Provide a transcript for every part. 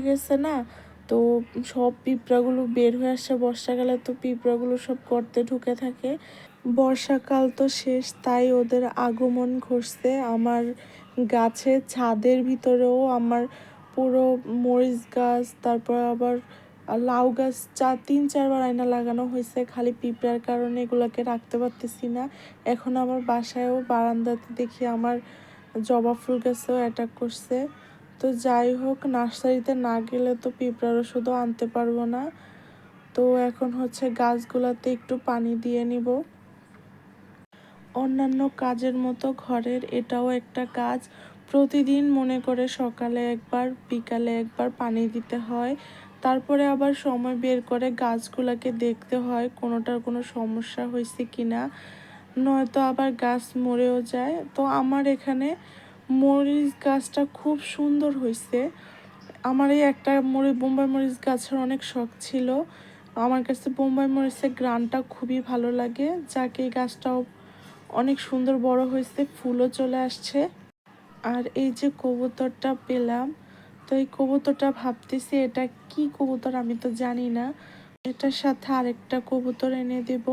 গেছে না, তো সব পিঁপড়াগুলো বের হয়ে আসছে। বর্ষাকালে তো পিঁপড়াগুলো সব গর্তে ঢুকে থাকে। বর্ষাকাল তো শেষ, তাই ওদের আগমন ঘটছে আমার গাছে। ছাদের ভিতরেও আমার পুরো মরিচ গাছ, তারপর আবার লাউ গাছ 3-4বার আয়না লাগানো হয়েছে। খালি পিঁপড়ার কারণে এগুলোকে রাখতে পারতেছি না। এখন আমার বাসায়ও বারান্দাতে দেখি আমার জবা ফুল গাছেও অ্যাটাক করছে। তো যাই হোক, নার্সারিতে না গেলে তো পিঁপড়ার ওষুধও আনতে পারবো না। তো এখন হচ্ছে গাছগুলোতে একটু পানি দিয়ে নিব। অন্যান্য কাজের মতো ঘরের এটাও একটা কাজ। প্রতিদিন মনে করে সকালে একবার বিকালে একবার পানি দিতে হয়। তারপরে আবার সময় বের করে গাছগুলোকে দেখতে হয় কোনোটার কোনো সমস্যা হয়েছে কিনা, নয়তো আবার গাছ মরেও যায়। তো আমার এখানে মরিচ গাছটা খুব সুন্দর হয়েছে। আমার এই একটা বোম্বাই মরিচ গাছের অনেক শখ ছিল। আমার কাছে বোম্বাই মরিচের গ্রানটা খুবই ভালো লাগে, যাকে এই গাছটাও অনেক সুন্দর বড় হয়েছে, ফুলও চলে আসছে। আর এই যে কবুতরটা পেলাম, তো এই কবুতরটা ভাবতেছি এটা কি কবুতর আমি তো জানি না। এটার সাথে আরেকটা কবুতর এনে দেব,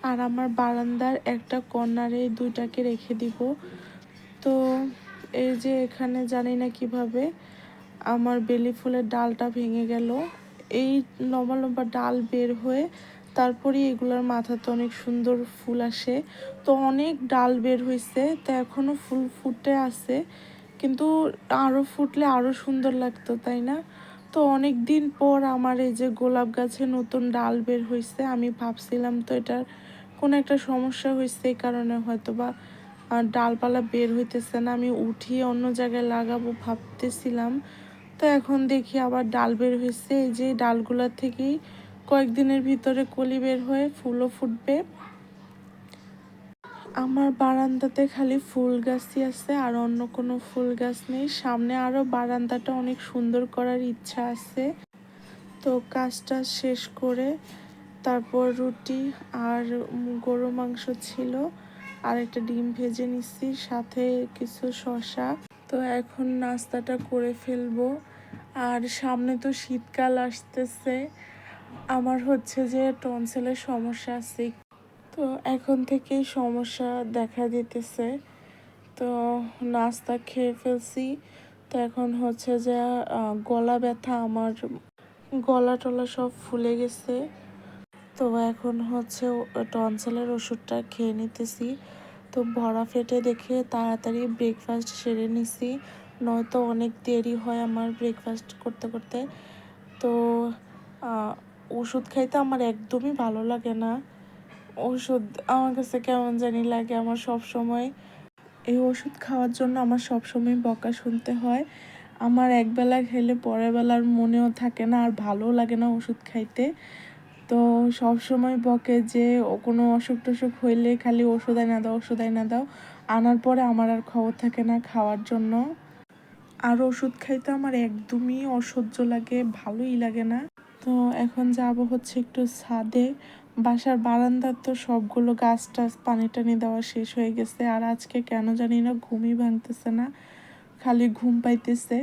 আর আমার বারান্দার একটা কর্নারে এই দুইটাকে রেখে দিব। তো এই যে এখানে জানি না কিভাবে আমার বেলি ফুলের ডালটা ভেঙে গেল। এই লম্বা লম্বা ডাল বের হয়ে তারপরে এগুলোর মাথাতে অনেক সুন্দর ফুল আসে। তো অনেক ডাল বের হয়েছে, তো এখনো ফুল ফুটে আছে, কিন্তু আরও ফুটলে আরও সুন্দর লাগতো, তাই না? তো অনেক দিন পর আমার এই যে গোলাপ গাছে নতুন ডাল বের হয়েছে। আমি ভাবছিলাম তো এটার কোনো একটা সমস্যা হয়েছে, এই কারণে হয়তো বা ডালপালা বের হইতেছে না। আমি উঠিয়ে অন্য জায়গায় লাগাবো ভাবতেছিলাম, তো এখন দেখি আবার ডাল বের হয়েছে। এই যে ডালগুলা থেকেই কয়েকদিনের ভিতরে কলি বের হয়ে ফুলও ফুটবে। আমার বারান্দাতে খালি ফুল গাছই আছে, আর অন্য কোনো ফুল গাছ নেই। সামনে আরও বারান্দাটা অনেক সুন্দর করার ইচ্ছা আছে। তো কাজটা শেষ করে তারপর রুটি আর গরু মাংস ছিল, আর একটা ডিম ভেজে নিচ্ছি, সাথে কিছু শসা। তো এখন নাস্তাটা করে ফেলবো। আর সামনে তো শীতকাল আসতেছে। আমার হচ্ছে যে টনসিলের সমস্যা আছে, তো এখন থেকেই সমস্যা দেখা দিতেছে। তো নাস্তা খেয়ে ফেলছি, তো এখন হচ্ছে যে গলা ব্যথা, আমার গলা টলা সব ফুলে গেছে। তো এখন হচ্ছে টনসিলের ওষুধটা খেয়ে নিতেছি। তো ভরা পেটে দেখে তাড়াতাড়ি ব্রেকফাস্ট সেরে নিছি, নয়তো অনেক দেরি হয় আমার ব্রেকফাস্ট করতে করতে। তো ওষুধ খাইতে আমার একদমই ভালো লাগে না। ওষুধ আমার কাছে কেমন জানি লাগে। আমার সব সময় এই ওষুধ খাওয়ার জন্য আমার সব সময় বকা শুনতে হয়। আমার একবেলা খেলে পরের বেলার মনেও থাকে না, আর ভালোও লাগে না ওষুধ খাইতে। তো সব সময় বকে যে ও কোনো অসুখ টসুখ হইলে খালি ওষুধ আইনা দাও, ওষুধ আইনা দাও। আনার পরে আমার আর খবর থাকে না খাওয়ার জন্য। আর ওষুধ খাইতে আমার একদমই অসহ্য লাগে, ভালোই লাগে না। তো এখন যাব হচ্ছে একটু ছাদে। বাসার বারান্দার তো সবগুলো গাছ টাছ পানি টানি দেওয়া শেষ হয়ে গেছে, আর আজকে কেন জানি না ঘুমই ভাঙতেছে না, খালি ঘুম পাইতেছে।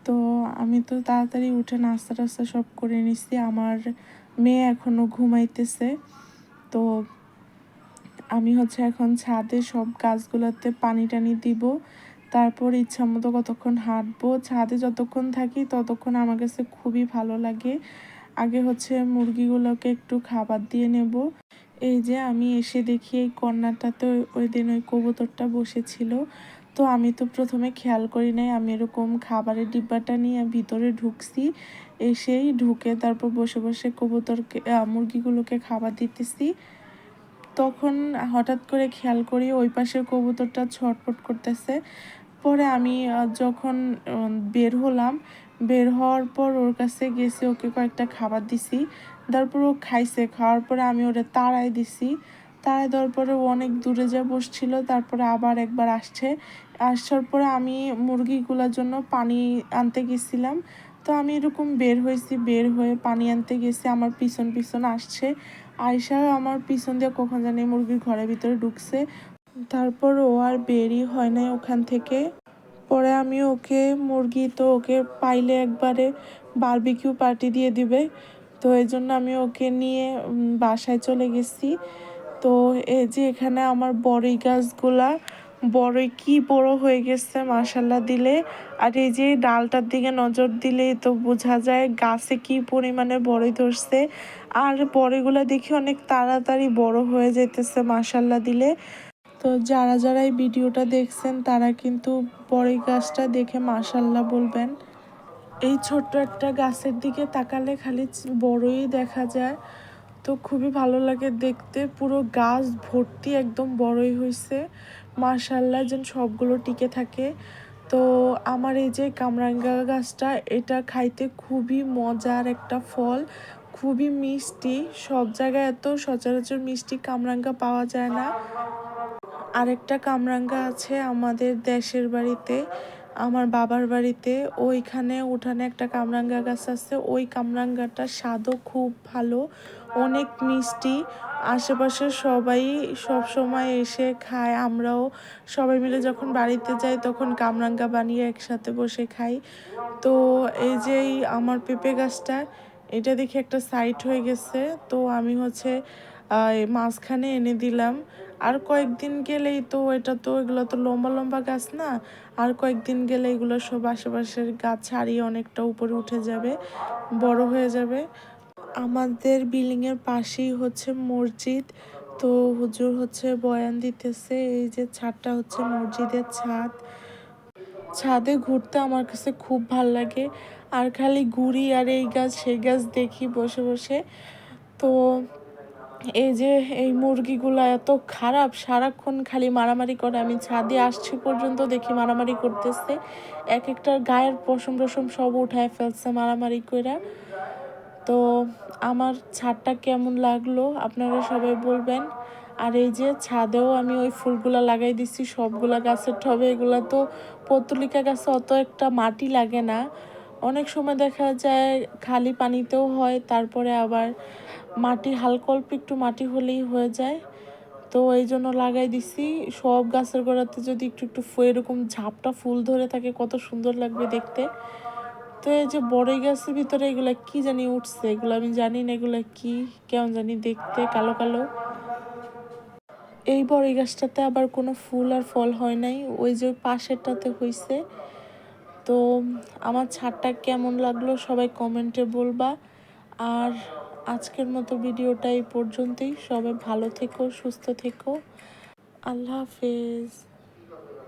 তো আমি তো তাড়াতাড়ি উঠে নাস্তা টাস্তা সব করে নিছি। আমার মেয়ে এখনও ঘুমাইতেছে। তো আমি হচ্ছে এখন ছাদে সব গাছগুলোতে পানি টানি দিব, তারপর ইচ্ছা মতো কতক্ষণ হাঁটবো। ছাদে যতক্ষণ থাকি ততক্ষণ আমার কাছে খুবই ভালো লাগে। আগে হচ্ছে মুরগিগুলোকে একটু খাবার দিয়ে নেব। এই যে আমি এসে দেখি এই কর্নারটাতে ওই দিন ওই কবুতরটা বসেছিল। তো আমি তো প্রথমে খেয়াল করি নাই, আমি এরকম খাবারের ডিব্বাটা নিয়ে ভিতরে ঢুকছি। এসেই ঢুকে তারপর বসে বসে কবুতরকে মুরগিগুলোকে খাবার দিতেছি। তখন হঠাৎ করে খেয়াল করি ওই পাশের কবুতরটা ছটফট করতেছে। পরে আমি যখন বের হলাম, বের হওয়ার পর ওর কাছে গেছি, ওকে কয়েকটা খাবার দিছি। তারপর ও খাইছে, খাওয়ার পরে আমি ওরে তাড়াই দিছি। তাড়াই দেওয়ার পরে ও অনেক দূরে যা বসছিল, তারপরে আবার একবার আসার পরে আমি মুরগিগুলোর জন্য পানি আনতে গেছিলাম। তো আমি এরকম বের হয়েছি, বের হয়ে পানি আনতে গেছি, আমার পিছন পিছন আসছে। আয়সা আমার পিছন দিয়ে কখন জানি মুরগির ঘরের ভিতরে ঢুকছে। তারপর ও আর বেরই হয় নাই ওখান থেকে। পরে আমি ওকে মুরগি তো ওকে পাইলে একবারে বারবিকিউ পার্টি দিয়ে দিবে, তো এই জন্য আমি ওকে নিয়ে বাসায় চলে গেছি। তো এই যে এখানে আমার বড়ই গাছগুলা বড়ই কি বড় হয়ে গেছে মাশাল্লাহ দিলে। আর এই যে ডালটার দিকে নজর দিলেই তো বোঝা যায় গাছে কি পরিমাণে বড়ই ধরছে। আর বড়ইগুলা দেখি অনেক তাড়াতাড়ি বড় হয়ে যাইতেছে মাশাল্লাহ দিলে। তো যারা যারা এই ভিডিওটা দেখছেন তারা কিন্তু বড়ই গাছটা দেখে মাশাল্লাহ বলবেন। এই ছোট্ট একটা গাছের দিকে তাকালে খালি বড়ই দেখা যায়, তো খুবই ভালো লাগে দেখতে। পুরো গাছ ভর্তি একদম বড়ই হয়েছে মাশাল্লাহ, যেন সবগুলো টিকে থাকে। তো আমার এই যে কামরাঙ্গা গাছটা, এটা খাইতে খুবই মজার একটা ফল, খুবই মিষ্টি। সব জায়গায় এত সচরাচর মিষ্টি কামরাঙ্গা পাওয়া যায় না। আরেকটা কামরাঙ্গা আছে আমাদের দেশের বাড়িতে, আমার বাবার বাড়িতে, ওইখানে উঠানে একটা কামরাঙ্গা গাছ আছে। ওই কামরাঙ্গাটার স্বাদও খুব ভালো, অনেক মিষ্টি। আশেপাশে সবাই সব সময় এসে খায়, আমরাও সবাই মিলে যখন বাড়িতে যাই তখন কামরাঙ্গা বানিয়ে একসাথে বসে খাই। তো এই যে আমার পেঁপে গাছটা, এটা দেখে একটা সাইড হয়ে গেছে, তো আমি হচ্ছে মাঝখানে এনে দিলাম। আর কয়েকদিন গেলেই তো এটা তো এগুলো তো লম্বা লম্বা গাছ না, আর কয়েকদিন গেলে এগুলো সব আশেপাশের গাছ ছাড়িয়ে অনেকটা উপরে উঠে যাবে, বড় হয়ে যাবে। আমাদের বিল্ডিংয়ের পাশেই হচ্ছে মসজিদ, তো হুজুর হচ্ছে বয়ান দিতেছে। এই যে ছাদটা হচ্ছে মসজিদের ছাদ। ছাদে ঘুরতে আমার কাছে খুব ভাল লাগে, আর খালি ঘুরি আর এই গাছ সেই গাছ দেখি বসে বসে। তো এই যে এই মুরগিগুলো এত খারাপ, সারাক্ষণ খালি মারামারি করে। আমি ছাদে আসছি পর্যন্ত দেখি মারামারি করতেছে, এক একটার গায়ের পশম টসম সব উঠায় ফেলছে মারামারি কইরা। তো আমার ছাদটা কেমন লাগলো আপনারা সবাই বলবেন। আর এই যে ছাদেও আমি ওই ফুলগুলা লাগাই দিছি সবগুলা গাছের টবে। এগুলা তো পত্তলিকা গাছে অত একটা মাটি লাগে না, অনেক সময় দেখা যায় খালি পানিতেও হয়, তারপরে আবার মাটি হালকা অল্প একটু মাটি হলেই হয়ে যায়। তো এই জন্য লাগাই দিছি। সব গাছের গোড়াতে যদি একটু একটু এরকম ঝাপটা ফুল ধরে থাকে কত সুন্দর লাগবে দেখতে। তো এই যে বড়ই গাছের ভিতরে এগুলা কি জানি উঠছে, এগুলো আমি জানি না এগুলা কি, কেমন জানি দেখতে কালো কালো। এই বড়ই গাছটাতে আবার কোনো ফুল আর ফল হয় নাই, ওই যে পাশেরটাতে হয়েছে। তো আমার ছাদটা কেমন লাগলো সবাই কমেন্টে বলবা। আর আজকের মতো ভিডিওটা এই পর্যন্তই। সবাই ভালো থেকো, সুস্থ থেকো, আল্লাহ হাফেজ।